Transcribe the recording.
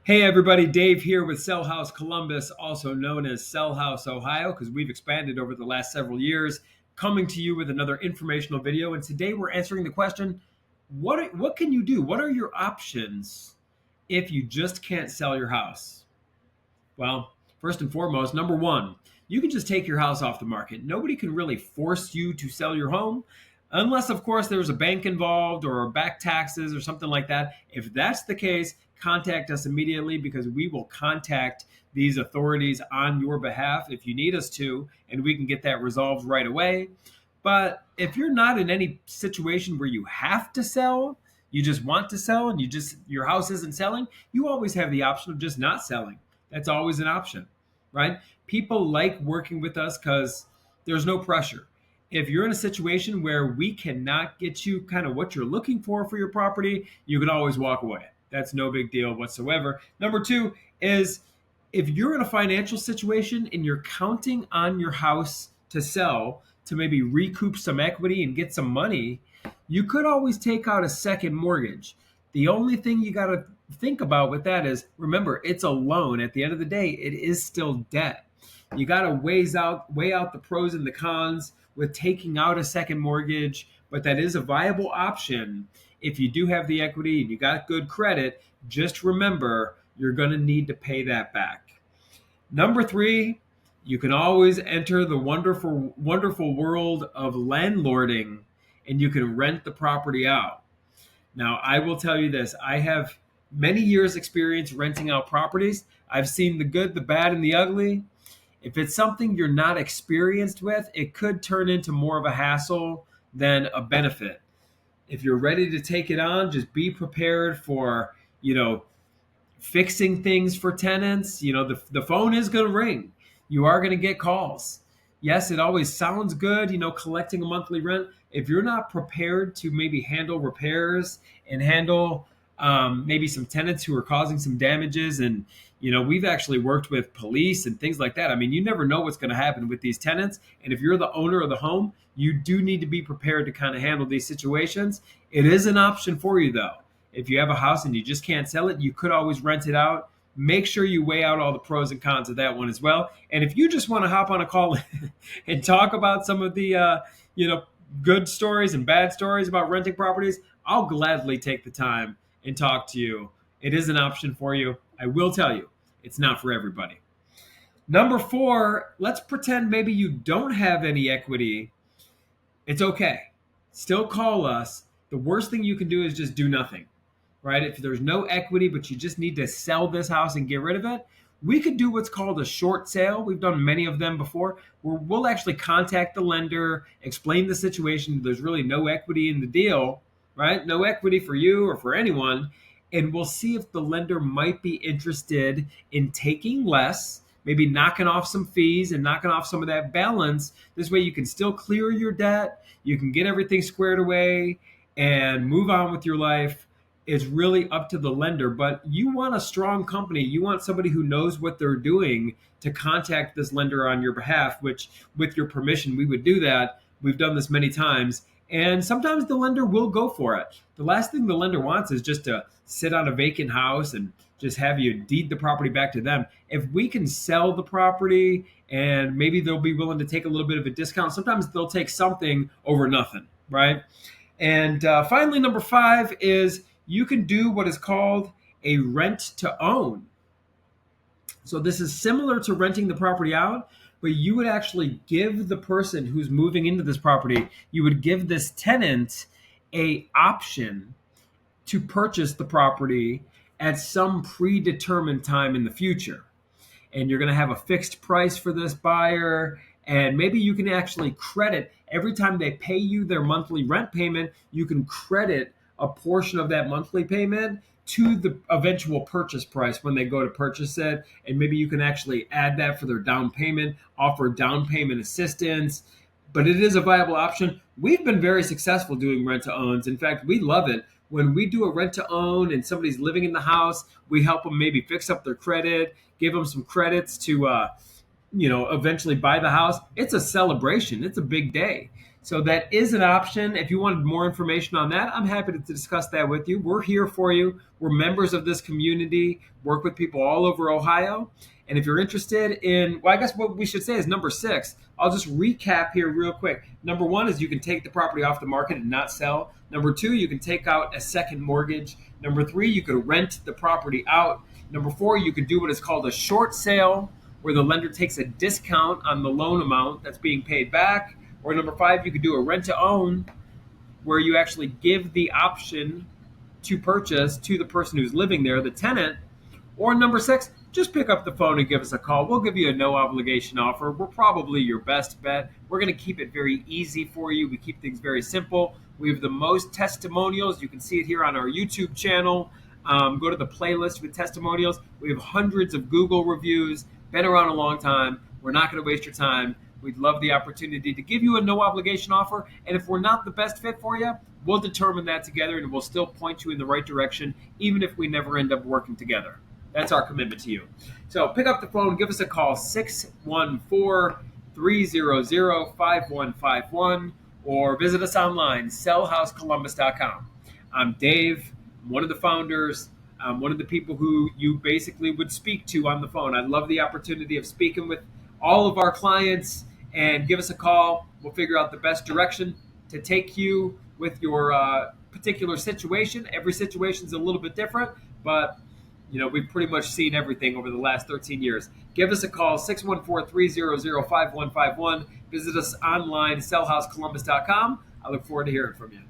Hey everybody, Dave here with Cell House Columbus, also known as Cell House Ohio, because we've expanded over the last several years, coming to you with another informational video. And today we're answering the question, what can you do? What are your options if you just can't sell your house? Well, first and foremost, number one, you can just take your house off the market. Nobody can really force you to sell your home, unless, of course, there's a bank involved or back taxes or something like that. If that's the case, contact us immediately because we will contact these authorities on your behalf if you need us to, and we can get that resolved right away. But if you're not in any situation where you have to sell, you just want to sell and your house isn't selling, you always have the option of just not selling. That's always an option, right? People like working with us because there's no pressure. If you're in a situation where we cannot get you kind of what you're looking for your property, you can always walk away. That's no big deal whatsoever. Number two is if you're in a financial situation and you're counting on your house to sell to maybe recoup some equity and get some money, you could always take out a second mortgage. The only thing you got to think about with that is remember, it's a loan. At the end of the day, it is still debt. You got to weigh out the pros and the cons with taking out a second mortgage, but that is a viable option if you do have the equity and you got good credit. Just remember, you're going to need to pay that back. Number three, you can always enter the wonderful world of landlording and you can rent the property out. Now, I will tell you this, I have many years experience renting out properties. I've seen the good, the bad, and the ugly. If it's something you're not experienced with, it could turn into more of a hassle than a benefit. If you're ready to take it on, just be prepared for, fixing things for tenants. The phone is going to ring. You are going to get calls. Yes, it always sounds good, collecting a monthly rent. If you're not prepared to maybe handle repairs and handle maybe some tenants who are causing some damages, and we've actually worked with police and things like that. I mean, you never know what's going to happen with these tenants. And if you're the owner of the home, you do need to be prepared to kind of handle these situations. It is an option for you, though. If you have a house and you just can't sell it, you could always rent it out. Make sure you weigh out all the pros and cons of that one as well. And if you just want to hop on a call and talk about some of the good stories and bad stories about renting properties, I'll gladly take the time and talk to you. It is an option for you. I will tell you, it's not for everybody. Number four, let's pretend maybe you don't have any equity. It's okay. Still call us. The worst thing you can do is just do nothing, right? If there's no equity, but you just need to sell this house and get rid of it, we could do what's called a short sale. We've done many of them before, where we'll actually contact the lender, explain the situation. There's really no equity in the deal, right? No equity for you or for anyone. And we'll see if the lender might be interested in taking less, maybe knocking off some fees and knocking off some of that balance. This way you can still clear your debt. You can get everything squared away and move on with your life. It's really up to the lender, but you want a strong company. You want somebody who knows what they're doing to contact this lender on your behalf, which with your permission, we would do that. We've done this many times. And sometimes the lender will go for it. The last thing the lender wants is just to sit on a vacant house and just have you deed the property back to them. If we can sell the property and maybe they'll be willing to take a little bit of a discount, sometimes they'll take something over nothing, right? And finally, number five is you can do what is called a rent to own. So this is similar to renting the property out, but you would actually give the person who's moving into this property, you would give this tenant a option to purchase the property at some predetermined time in the future. And you're going to have a fixed price for this buyer. And maybe you can actually credit every time they pay you their monthly rent payment, you can credit a portion of that monthly payment to the eventual purchase price when they go to purchase it. And maybe you can actually add that for their down payment, offer down payment assistance. But it is a viable option. We've been very successful doing rent to owns. In fact, we love it. When we do a rent to own and somebody's living in the house, we help them maybe fix up their credit, give them some credits to eventually buy the house. It's a celebration. It's a big day. So that is an option. If you wanted more information on that, I'm happy to discuss that with you. We're here for you. We're members of this community, work with people all over Ohio. And if you're interested in, well, I guess what we should say is number six. I'll just recap here real quick. Number one is you can take the property off the market and not sell. Number two, you can take out a second mortgage. Number three, you could rent the property out. Number four, you could do what is called a short sale, where the lender takes a discount on the loan amount that's being paid back. Or number five, you could do a rent to own, where you actually give the option to purchase to the person who's living there, the tenant. Or number six, just pick up the phone and give us a call. We'll give you a no obligation offer. We're probably your best bet. We're going to keep it very easy for you. We keep things very simple. We have the most testimonials. You can see it here on our YouTube channel. Go to the playlist with testimonials. We have hundreds of Google reviews. Been around a long time. We're not going to waste your time. We'd love the opportunity to give you a no obligation offer. And if we're not the best fit for you, we'll determine that together, and we'll still point you in the right direction, even if we never end up working together. That's our commitment to you. So pick up the phone, give us a call, 614-300-5151, or visit us online, sellhousecolumbus.com. I'm Dave. I'm one of the founders. I'm one of the people who you basically would speak to on the phone. I love the opportunity of speaking with all of our clients. And give us a call. We'll figure out the best direction to take you with your particular situation. Every situation is a little bit different, but we've pretty much seen everything over the last 13 years. Give us a call, 614-300-5151. Visit us online, sellhousecolumbus.com. I look forward to hearing from you.